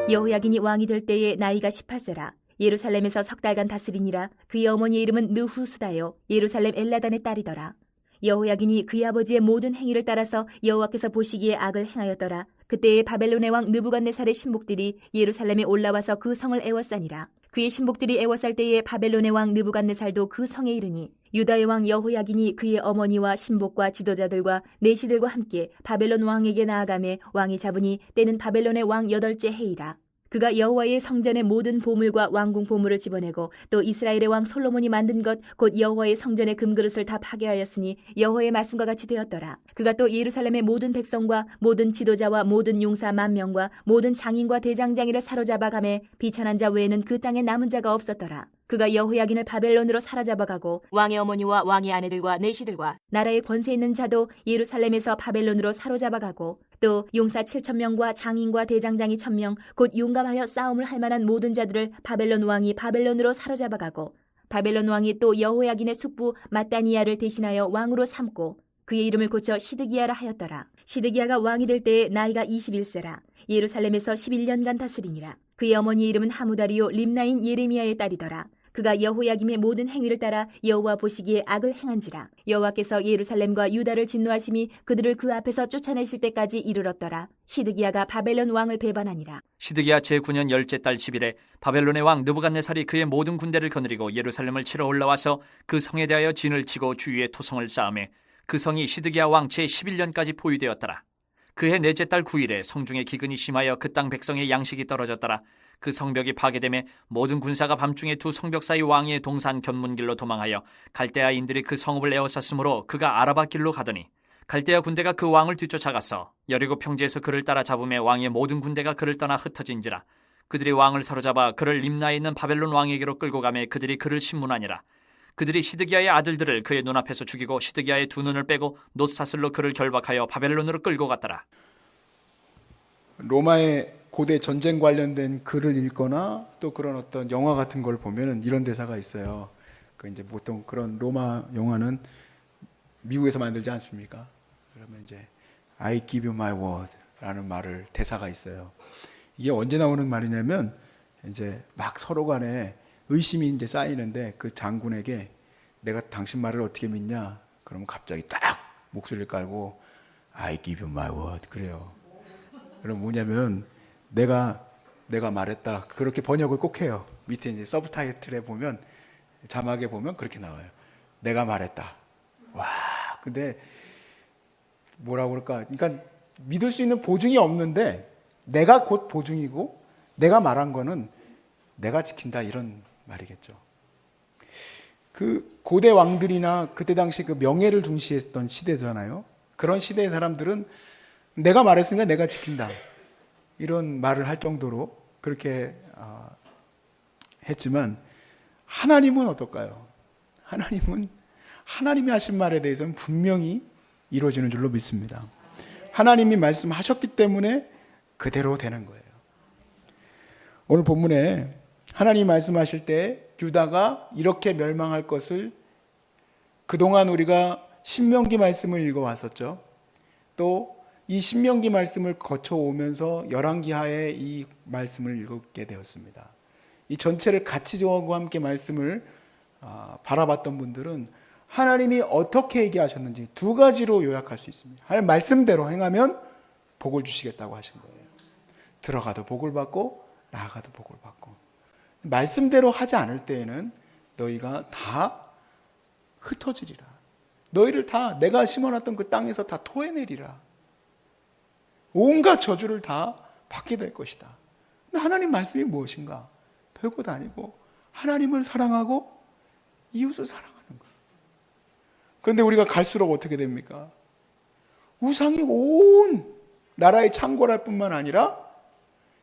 여호야긴이 왕이 될 때에 나이가 18세라. 예루살렘에서 석 달간 다스리니라. 그의 어머니의 이름은 느후스다요 예루살렘 엘라단의 딸이더라. 여호야긴이 그의 아버지의 모든 행위를 따라서 여호와께서 보시기에 악을 행하였더라. 그때에 바벨론의 왕 느부갓네살의 신복들이 예루살렘에 올라와서 그 성을 애워싸니라. 그의 신복들이 애워쌀 때에 바벨론의 왕 느부갓네살도 그 성에 이르니 유다의 왕 여호야긴이 그의 어머니와 신복과 지도자들과 내시들과 함께 바벨론 왕에게 나아가매 왕이 잡으니 때는 바벨론의 왕 8째 해이라. 그가 여호와의 성전의 모든 보물과 왕궁 보물을 집어내고 또 이스라엘의 왕 솔로몬이 만든 것 곧 여호와의 성전의 금그릇을 다 파괴하였으니 여호와의 말씀과 같이 되었더라. 그가 또 예루살렘의 모든 백성과 모든 지도자와 모든 용사 10,000명과 모든 장인과 대장장이를 사로잡아 가매 비천한 자 외에는 그 땅에 남은 자가 없었더라. 그가 여호야긴을 바벨론으로 사로잡아가고 왕의 어머니와 왕의 아내들과 내시들과 나라의 권세 있는 자도 예루살렘에서 바벨론으로 사로잡아가고 또 용사 7,000명과 장인과 대장장이 1,000명 곧 용감하여 싸움을 할 만한 모든 자들을 바벨론 왕이 바벨론으로 사로잡아가고 바벨론 왕이 또 여호야긴의 숙부 마따니야를 대신하여 왕으로 삼고 그의 이름을 고쳐 시드기야라 하였더라. 시드기야가 왕이 될 때에 나이가 21세라. 예루살렘에서 11년간 다스리니라. 그의 어머니의 이름은 하무다리요 림나인 예레미야의 딸이더라. 그가 여호야김의 모든 행위를 따라 여호와 보시기에 악을 행한지라. 여호와께서 예루살렘과 유다를 진노하심이 그들을 그 앞에서 쫓아내실 때까지 이르렀더라. 시드기야가 바벨론 왕을 배반하니라. 시드기야 제9년 10째 달 10일에 바벨론의 왕 느부갓네살이 그의 모든 군대를 거느리고 예루살렘을 치러 올라와서 그 성에 대하여 진을 치고 주위에 토성을 쌓음에 그 성이 시드기야 왕 제11년까지 포위되었더라. 그해 넷째 달 9일에 성중에 기근이 심하여 그 땅 백성의 양식이 떨어졌더라. 그 성벽이 파괴되매 모든 군사가 밤중에 두 성벽 사이 왕위의 동산 견문길로 도망하여 갈대아인들이 그 성읍을 에워쌌으므로 그가 아라바 길로 가더니 갈대아 군대가 그 왕을 뒤쫓아가서 여리고 평지에서 그를 따라 잡음에 왕의 모든 군대가 그를 떠나 흩어진지라. 그들이 왕을 사로잡아 그를 림나에 있는 바벨론 왕에게로 끌고 가매 그들이 그를 신문하니라. 그들이 시드기야의 아들들을 그의 눈앞에서 죽이고 시드기야의 두 눈을 빼고 놋사슬로 그를 결박하여 바벨론으로 끌고 갔더라. 로마의 고대 전쟁 관련된 글을 읽거나 또 그런 어떤 영화 같은 걸 보면은 이런 대사가 있어요. 그 이제 보통 그런 로마 영화는 미국에서 만들지 않습니까? 그러면 이제 I give you my word라는 말을 대사가 있어요. 이게 언제 나오는 말이냐면 이제 막 서로 간에 의심이 이제 쌓이는데 그 장군에게 내가 당신 말을 어떻게 믿냐? 그러면 갑자기 딱 목소리를 깔고 I give you my word 그래요. 그럼 뭐냐면 내가 말했다. 그렇게 번역을 꼭 해요. 밑에 이제 서브타이틀에 보면 자막에 보면 그렇게 나와요. 내가 말했다. 와, 근데 뭐라고 그럴까? 그러니까 믿을 수 있는 보증이 없는데 내가 곧 보증이고 내가 말한 거는 내가 지킨다 이런 말이겠죠. 그 고대 왕들이나 그때 당시 그 명예를 중시했던 시대잖아요. 그런 시대의 사람들은 내가 말했으니까 내가 지킨다. 이런 말을 할 정도로 그렇게 했지만 하나님은 어떨까요? 하나님은 하나님이 하신 말에 대해서는 분명히 이루어지는 줄로 믿습니다. 하나님이 말씀하셨기 때문에 그대로 되는 거예요. 오늘 본문에 하나님이 말씀하실 때 유다가 이렇게 멸망할 것을 그동안 우리가 신명기 말씀을 읽어왔었죠. 또 이 신명기 말씀을 거쳐오면서 열왕기하에 이 말씀을 읽게 되었습니다. 이 전체를 같이 저하고 함께 말씀을 바라봤던 분들은 하나님이 어떻게 얘기하셨는지 두 가지로 요약할 수 있습니다. 하나님 말씀대로 행하면 복을 주시겠다고 하신 거예요. 들어가도 복을 받고 나아가도 복을 받고. 말씀대로 하지 않을 때에는 너희가 다 흩어지리라. 너희를 다 내가 심어놨던 그 땅에서 다 토해내리라. 온갖 저주를 다 받게 될 것이다. 근데 하나님 말씀이 무엇인가? 별것도 아니고 하나님을 사랑하고 이웃을 사랑하는 거예요. 그런데 우리가 갈수록 어떻게 됩니까? 우상이 온 나라에 창궐할 뿐만 아니라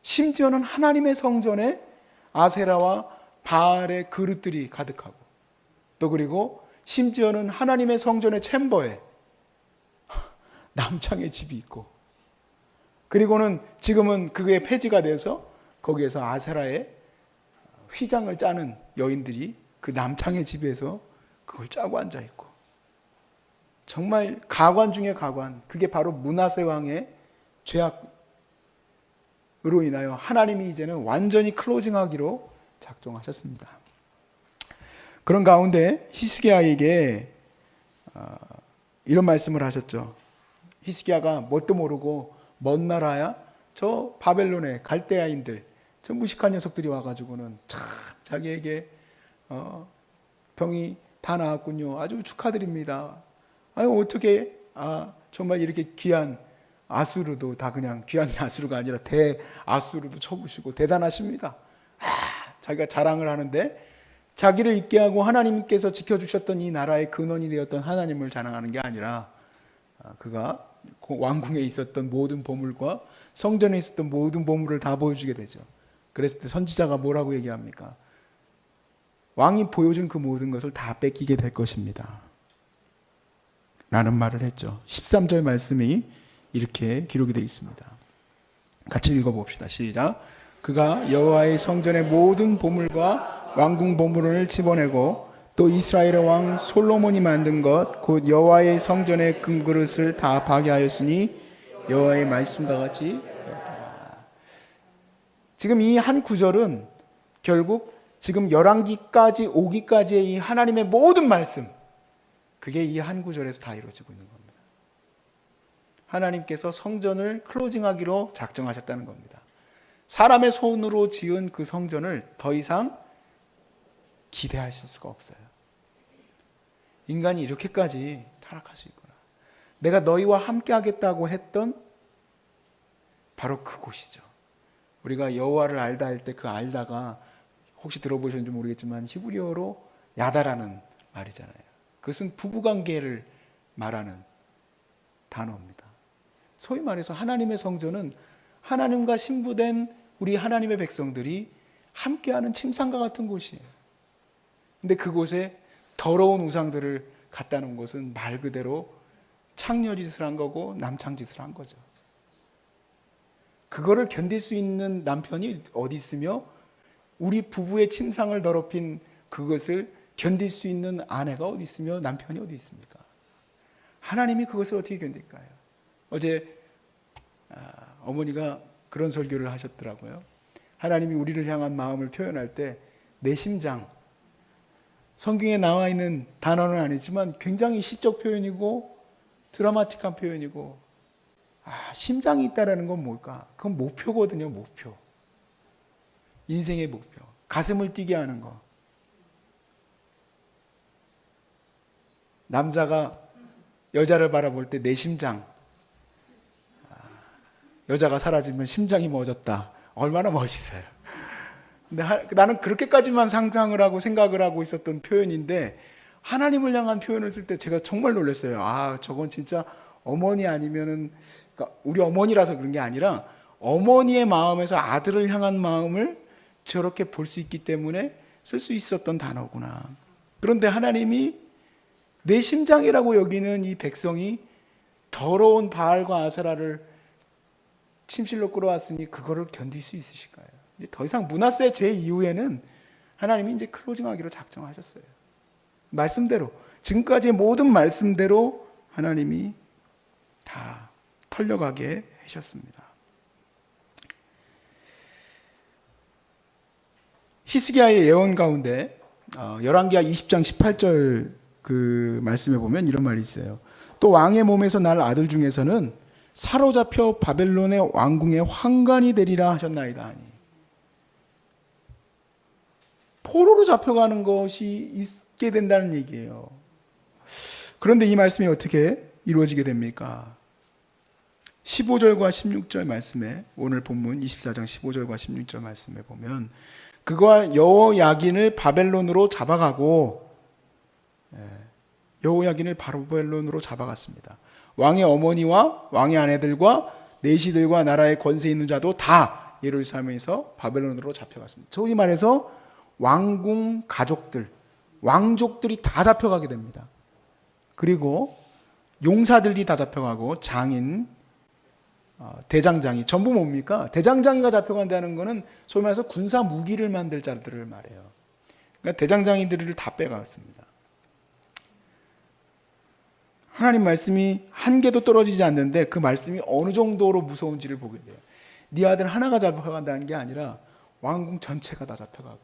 심지어는 하나님의 성전에 아세라와 바알의 그릇들이 가득하고 또 그리고 심지어는 하나님의 성전의 챔버에 남창의 집이 있고 그리고는 지금은 그게 폐지가 돼서 거기에서 아세라의 휘장을 짜는 여인들이 그 남창의 집에서 그걸 짜고 앉아 있고 정말 가관 중에 가관, 그게 바로 므낫세 왕의 죄악으로 인하여 하나님이 이제는 완전히 클로징하기로 작정하셨습니다. 그런 가운데 히스기야에게 이런 말씀을 하셨죠. 히스기야가 뭣도 모르고 먼 나라야 저 바벨론의 갈대아인들, 저 무식한 녀석들이 와가지고는 참 자기에게 병이 다 나았군요. 아주 축하드립니다. 아유 어떻게 정말 이렇게 귀한 아수르도 다 그냥 귀한 아수르가 아니라 대아수르도 쳐부시고 대단하십니다. 자기가 자랑을 하는데 자기를 있게 하고 하나님께서 지켜주셨던 이 나라의 근원이 되었던 하나님을 자랑하는 게 아니라 그가 왕궁에 있었던 모든 보물과 성전에 있었던 모든 보물을 다 보여주게 되죠. 그랬을 때 선지자가 뭐라고 얘기합니까? 왕이 보여준 그 모든 것을 다 뺏기게 될 것입니다. 라는 말을 했죠. 13절 말씀이 이렇게 기록이 되어 있습니다. 같이 읽어봅시다. 시작. 그가 여호와의 성전의 모든 보물과 왕궁 보물을 집어내고 또 이스라엘의 왕 솔로몬이 만든 것 곧 여호와의 성전의 금그릇을 다 파괴하였으니 여호와의 말씀과 같이 되었더라. 지금 이 한 구절은 결국 지금 열왕기까지 오기까지의 이 하나님의 모든 말씀, 그게 이 한 구절에서 다 이루어지고 있는 겁니다. 하나님께서 성전을 클로징하기로 작정하셨다는 겁니다. 사람의 손으로 지은 그 성전을 더 이상 기대하실 수가 없어요. 인간이 이렇게까지 타락할 수 있구나. 내가 너희와 함께 하겠다고 했던 바로 그곳이죠. 우리가 여호와를 알다 할 때 그 알다가 혹시 들어보셨는지 모르겠지만 히브리어로 야다라는 말이잖아요. 그것은 부부관계를 말하는 단어입니다. 소위 말해서 하나님의 성전은 하나님과 신부된 우리 하나님의 백성들이 함께하는 침상과 같은 곳이에요. 근데 그곳에 더러운 우상들을 갖다 놓은 것은 말 그대로 창녀짓을 한 거고 남창짓을 한 거죠. 그거를 견딜 수 있는 남편이 어디 있으며 우리 부부의 침상을 더럽힌 그것을 견딜 수 있는 아내가 어디 있으며 남편이 어디 있습니까? 하나님이 그것을 어떻게 견딜까요? 어제 어머니가 그런 설교를 하셨더라고요. 하나님이 우리를 향한 마음을 표현할 때 내 심장, 성경에 나와 있는 단어는 아니지만 굉장히 시적 표현이고 드라마틱한 표현이고 심장이 있다라는 건 뭘까? 그건 목표거든요. 목표. 인생의 목표. 가슴을 뛰게 하는 거. 남자가 여자를 바라볼 때 내 심장. 여자가 사라지면 심장이 멎었다. 얼마나 멋있어요. 근데 나는 그렇게까지만 상상을 하고 생각을 하고 있었던 표현인데 하나님을 향한 표현을 쓸 때 제가 정말 놀랐어요. 저건 진짜 어머니 아니면은 그러니까 우리 어머니라서 그런 게 아니라 어머니의 마음에서 아들을 향한 마음을 저렇게 볼 수 있기 때문에 쓸 수 있었던 단어구나. 그런데 하나님이 내 심장이라고 여기는 이 백성이 더러운 바알과 아세라를 침실로 끌어왔으니 그거를 견딜 수 있으실까요? 이제 더 이상 므낫세 죄 이후에는 하나님이 이제 클로징하기로 작정하셨어요. 말씀대로 지금까지의 모든 말씀대로 하나님이 다 털려가게 하셨습니다. 히스기야의 예언 가운데 열왕기하 20장 18절 그 말씀에 보면 이런 말이 있어요. 또 왕의 몸에서 날 아들 중에서는 사로잡혀 바벨론의 왕궁의 환관이 되리라 하셨나이다 하니. 포로로 잡혀가는 것이 있게 된다는 얘기예요. 그런데 이 말씀이 어떻게 이루어지게 됩니까? 15절과 16절 말씀에 오늘 본문 24장 15절과 16절 말씀에 보면 그가 여호야긴을 바벨론으로 잡아가고 여호야긴을 바벨론으로 잡아갔습니다. 왕의 어머니와 왕의 아내들과 내시들과 나라의 권세 있는 자도 다 예루살렘에서 바벨론으로 잡혀갔습니다. 소위 말해서 왕궁 가족들, 왕족들이 다 잡혀가게 됩니다. 그리고 용사들이 다 잡혀가고 장인, 대장장이 전부 뭡니까? 대장장이가 잡혀간다는 것은 소위 말해서 군사 무기를 만들 자들을 말해요. 그러니까 대장장이들을 다 빼갔습니다. 하나님 말씀이 한 개도 떨어지지 않는데 그 말씀이 어느 정도로 무서운지를 보게 돼요. 네 아들 하나가 잡혀간다는 게 아니라 왕궁 전체가 다 잡혀가고,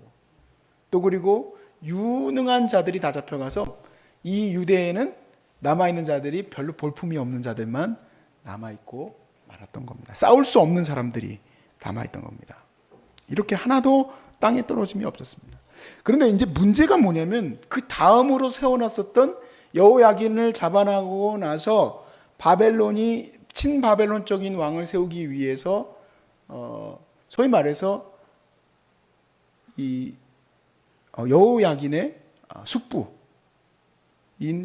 또 그리고 유능한 자들이 다 잡혀가서 이 유대에는 남아있는 자들이 별로 볼품이 없는 자들만 남아있고 말았던 겁니다. 싸울 수 없는 사람들이 남아있던 겁니다. 이렇게 하나도 땅에 떨어짐이 없었습니다. 그런데 이제 문제가 뭐냐면 그 다음으로 세워놨었던 여호야긴을 잡아나고 나서 바벨론이 친바벨론적인 왕을 세우기 위해서 소위 말해서 이 여호야긴의 숙부인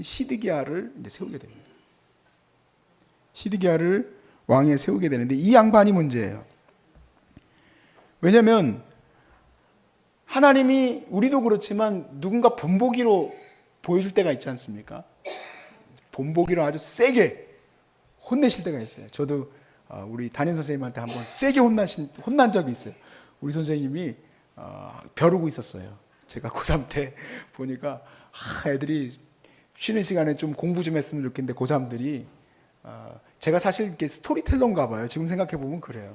시드기야를 이제 세우게 됩니다. 시드기야를 왕에 세우게 되는데 이 양반이 문제예요. 왜냐하면 하나님이 우리도 그렇지만 누군가 본보기로 보여줄 때가 있지 않습니까? 본보기로 아주 세게 혼내실 때가 있어요. 저도 우리 담임 선생님한테 한번 세게 혼난 적이 있어요. 우리 선생님이 벼르고 있었어요. 제가 고3 때 보니까 애들이 쉬는 시간에 좀 공부 좀 했으면 좋겠는데 고3들이 제가 사실 이렇게 스토리텔러인가 봐요. 지금 생각해 보면 그래요.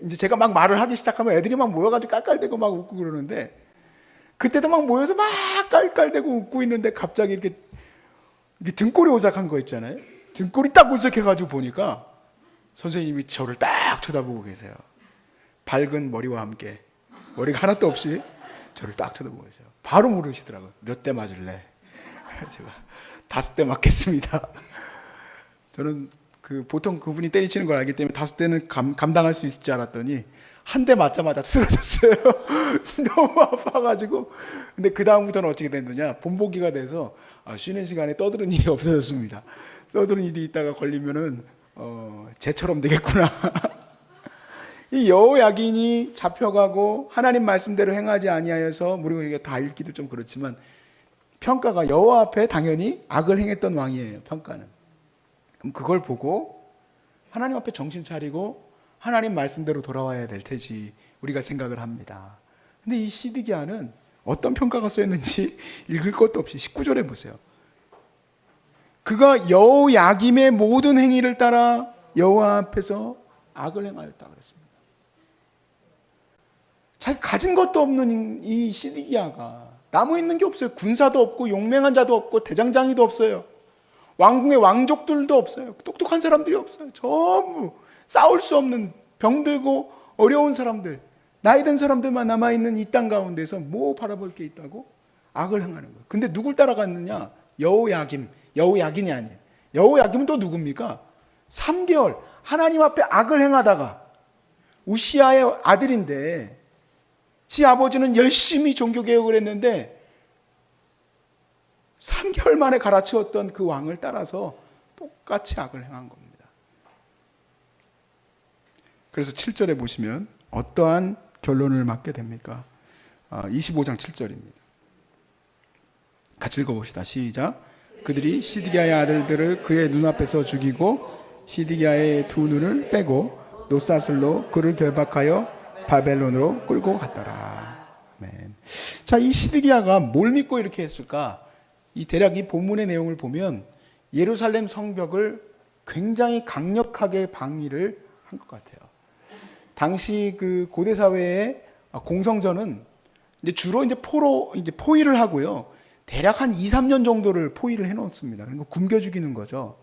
이제 제가 막 말을 하기 시작하면 애들이 막 모여가지고 깔깔대고 막 웃고 그러는데, 그때도 막 모여서 막 깔깔대고 웃고 있는데 갑자기 이렇게 등골이 오싹한 거 있잖아요. 등골이 딱 오싹해가지고 보니까 선생님이 저를 딱 쳐다보고 계세요. 밝은 머리와 함께, 머리가 하나도 없이 저를 딱 쳐다보고 계세요. 바로 물으시더라고요. 몇 대 맞을래? 제가 5대 맞겠습니다. 저는 보통 그분이 때리치는 걸 알기 때문에 5대는 감당할 수 있을 줄 알았더니 한 대 맞자마자 쓰러졌어요. 너무 아파가지고. 근데 그 다음부터는 어떻게 됐느냐, 본보기가 돼서 쉬는 시간에 떠드는 일이 없어졌습니다. 떠드는 일이 있다가 걸리면은 쟤처럼 되겠구나. 이 여호야긴이 잡혀가고 하나님 말씀대로 행하지 아니하여서, 우리가 이게 다 읽기도 좀 그렇지만 평가가 여호와 앞에 당연히 악을 행했던 왕이에요. 평가는. 그럼 그걸 보고 하나님 앞에 정신 차리고 하나님 말씀대로 돌아와야 될 테지 우리가 생각을 합니다. 근데 이 시드기야는 어떤 평가가 써있는지 읽을 것도 없이 19절에 보세요. 그가 여호야김의 모든 행위를 따라 여호와 앞에서 악을 행하였다 그랬습니다. 자기 가진 것도 없는 이 시드기야가, 남아 있는 게 없어요. 군사도 없고 용맹한 자도 없고 대장장이도 없어요. 왕궁의 왕족들도 없어요. 똑똑한 사람들이 없어요. 전부 싸울 수 없는 병들고 어려운 사람들, 나이 든 사람들만 남아있는 이 땅 가운데서 뭐 바라볼 게 있다고? 악을 행하는 거예요. 근데 누굴 따라갔느냐? 여호야긴이 아니에요. 여호야김은 또 누굽니까? 3개월 하나님 앞에 악을 행하다가, 우시아의 아들인데 지 아버지는 열심히 종교개혁을 했는데 3개월 만에 갈아치웠던 그 왕을 따라서 똑같이 악을 행한 겁니다. 그래서 7절에 보시면 어떠한 결론을 맞게 됩니까? 25장 7절입니다. 같이 읽어봅시다. 시작. 그들이 시드기야의 아들들을 그의 눈앞에서 죽이고 시드기야의 두 눈을 빼고 노사슬로 그를 결박하여 바벨론으로 끌고 갔더라. 아멘. 자, 이 시드기야가 뭘 믿고 이렇게 했을까? 이 대략 이 본문의 내용을 보면 예루살렘 성벽을 굉장히 강력하게 방위를 한 것 같아요. 당시 그 고대 사회의 공성전은 이제 주로 이제 포로 이제 포위를 하고요. 대략 한 2, 3년 정도를 포위를 해 놓습니다. 그리고 굶겨 죽이는 거죠.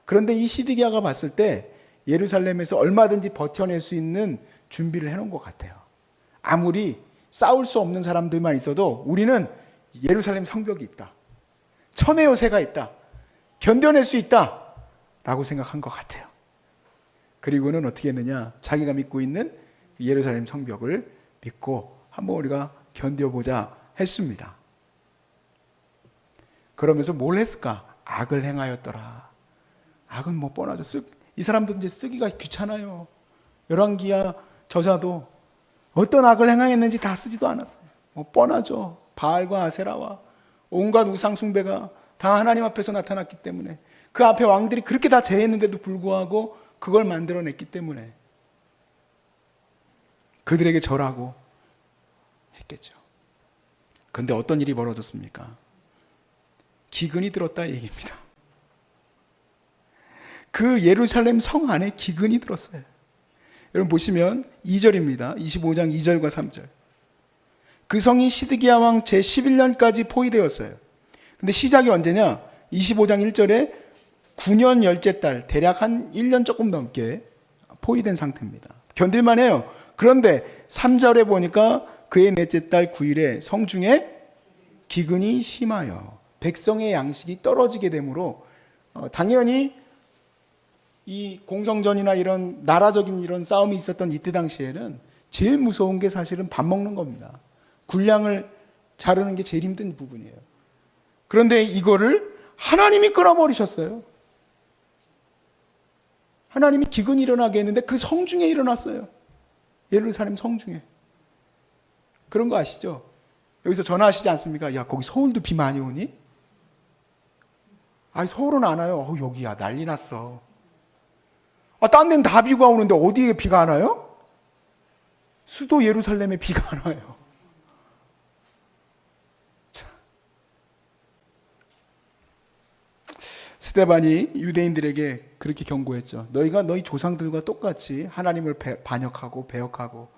그런데 이 시드기야가 봤을 때 예루살렘에서 얼마든지 버텨낼 수 있는 준비를 해 놓은 것 같아요. 아무리 싸울 수 없는 사람들만 있어도 우리는 예루살렘 성벽이 있다. 천의 요새가 있다. 견뎌낼 수 있다. 라고 생각한 것 같아요. 그리고는 어떻게 했느냐. 자기가 믿고 있는 예루살렘 성벽을 믿고 한번 우리가 견뎌보자 했습니다. 그러면서 뭘 했을까? 악을 행하였더라. 악은 뭐 뻔하죠. 이 사람도 이제 쓰기가 귀찮아요. 열왕기야 저자도 어떤 악을 행하였는지 다 쓰지도 않았어요. 뭐 뻔하죠. 바알과 아세라와 온갖 우상 숭배가 다 하나님 앞에서 나타났기 때문에, 그 앞에 왕들이 그렇게 다 제했는데도 불구하고 그걸 만들어냈기 때문에 그들에게 절하고 했겠죠. 그런데 어떤 일이 벌어졌습니까? 기근이 들었다 얘기입니다. 그 예루살렘 성 안에 기근이 들었어요. 여러분 보시면 2절입니다. 25장 2절과 3절. 그 성이 시드기야 왕 제11년까지 포위되었어요. 근데 시작이 언제냐? 25장 1절에 9년 열째 달, 대략 한 1년 조금 넘게 포위된 상태입니다. 견딜만 해요. 그런데 3절에 보니까 그의 넷째 달 9일에 성중에 기근이 심하여 백성의 양식이 떨어지게 되므로 당연히 이 공성전이나 이런 나라적인 이런 싸움이 있었던 이때 당시에는 제일 무서운 게 사실은 밥 먹는 겁니다. 군량을 자르는 게 제일 힘든 부분이에요. 그런데 이거를 하나님이 끊어버리셨어요. 하나님이 기근이 일어나게 했는데 그 성중에 일어났어요. 예루살렘 성중에. 그런 거 아시죠? 여기서 전화하시지 않습니까? 야, 거기 서울도 비 많이 오니? 아니, 서울은 안 와요. 여기야, 난리 났어. 딴 데는 다 비가 오는데 어디에 비가 안 와요? 수도 예루살렘에 비가 안 와요. 참. 스데반이 유대인들에게 그렇게 경고했죠. 너희가 너희 조상들과 똑같이 하나님을 반역하고 배역하고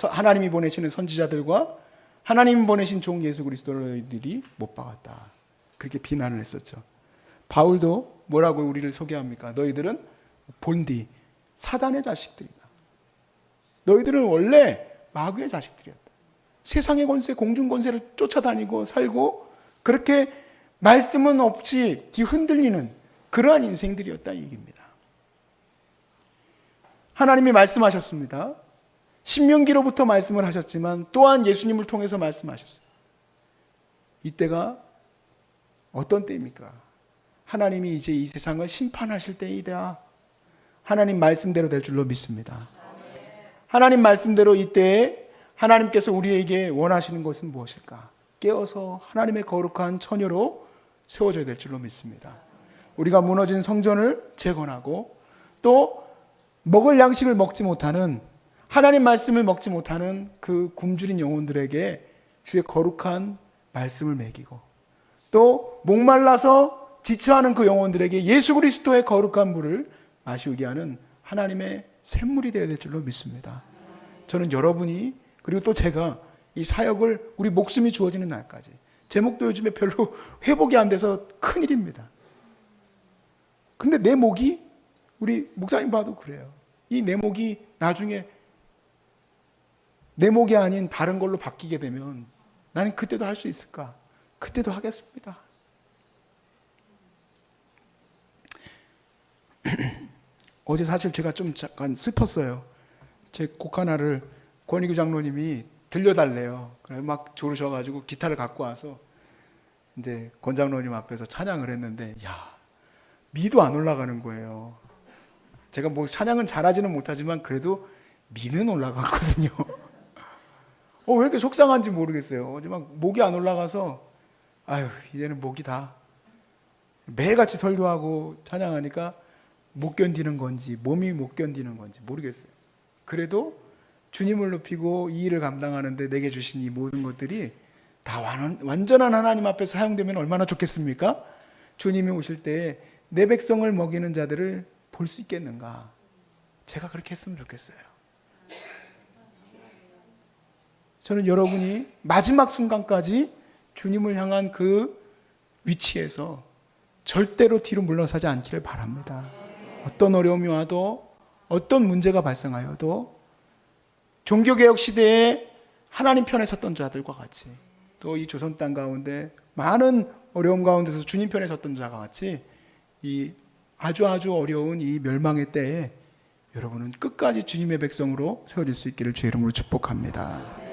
하나님이 보내시는 선지자들과 하나님이 보내신 종 예수 그리스도를 너희들이 못 박았다. 그렇게 비난을 했었죠. 바울도 뭐라고 우리를 소개합니까? 너희들은 본디 사단의 자식들이다. 너희들은 원래 마귀의 자식들이었다. 세상의 권세, 공중 권세를 쫓아다니고 살고 그렇게 말씀은 없이 뒤흔들리는 그러한 인생들이었다 이 얘기입니다. 하나님이 말씀하셨습니다. 신명기로부터 말씀을 하셨지만 또한 예수님을 통해서 말씀하셨어요. 이때가 어떤 때입니까? 하나님이 이제 이 세상을 심판하실 때이다. 하나님 말씀대로 될 줄로 믿습니다. 하나님 말씀대로 이때에 하나님께서 우리에게 원하시는 것은 무엇일까? 깨어서 하나님의 거룩한 처녀로 세워져야 될 줄로 믿습니다. 우리가 무너진 성전을 재건하고 또 먹을 양식을 먹지 못하는 하나님 말씀을 먹지 못하는 그 굶주린 영혼들에게 주의 거룩한 말씀을 먹이고 또 목말라서 지쳐하는 그 영혼들에게 예수 그리스도의 거룩한 물을 마시게 하는 하나님의 샘물이 되어야 될 줄로 믿습니다. 저는 여러분이 그리고 또 제가 이 사역을 우리 목숨이 주어지는 날까지 제 목도 요즘에 별로 회복이 안 돼서 큰일입니다. 근데 내 목이 우리 목사님 봐도 그래요. 이 내 목이 나중에 내 목이 아닌 다른 걸로 바뀌게 되면 나는 그때도 할 수 있을까? 그때도 하겠습니다. 어제 사실 제가 좀 잠깐 슬펐어요. 제 곡 하나를 권희규 장로님이 들려달래요. 그래서 막 조르셔가지고 기타를 갖고 와서 이제 권 장로님 앞에서 찬양을 했는데, 야, 미도 안 올라가는 거예요. 제가 뭐 찬양은 잘하지는 못하지만 그래도 미는 올라갔거든요. 왜 이렇게 속상한지 모르겠어요. 어제 막 목이 안 올라가서, 아유, 이제는 목이 다 매일같이 설교하고 찬양하니까 못 견디는 건지 몸이 못 견디는 건지 모르겠어요. 그래도 주님을 높이고 이 일을 감당하는데 내게 주신 이 모든 것들이 다 완전한 하나님 앞에 사용되면 얼마나 좋겠습니까? 주님이 오실 때 내 백성을 먹이는 자들을 볼 수 있겠는가? 제가 그렇게 했으면 좋겠어요. 저는 여러분이 마지막 순간까지 주님을 향한 그 위치에서 절대로 뒤로 물러서지 않기를 바랍니다. 어떤 어려움이 와도 어떤 문제가 발생하여도 종교개혁 시대에 하나님 편에 섰던 자들과 같이 또 이 조선 땅 가운데 많은 어려움 가운데서 주님 편에 섰던 자가 같이 이 아주 어려운 이 멸망의 때에 여러분은 끝까지 주님의 백성으로 세워질 수 있기를 주의 이름으로 축복합니다.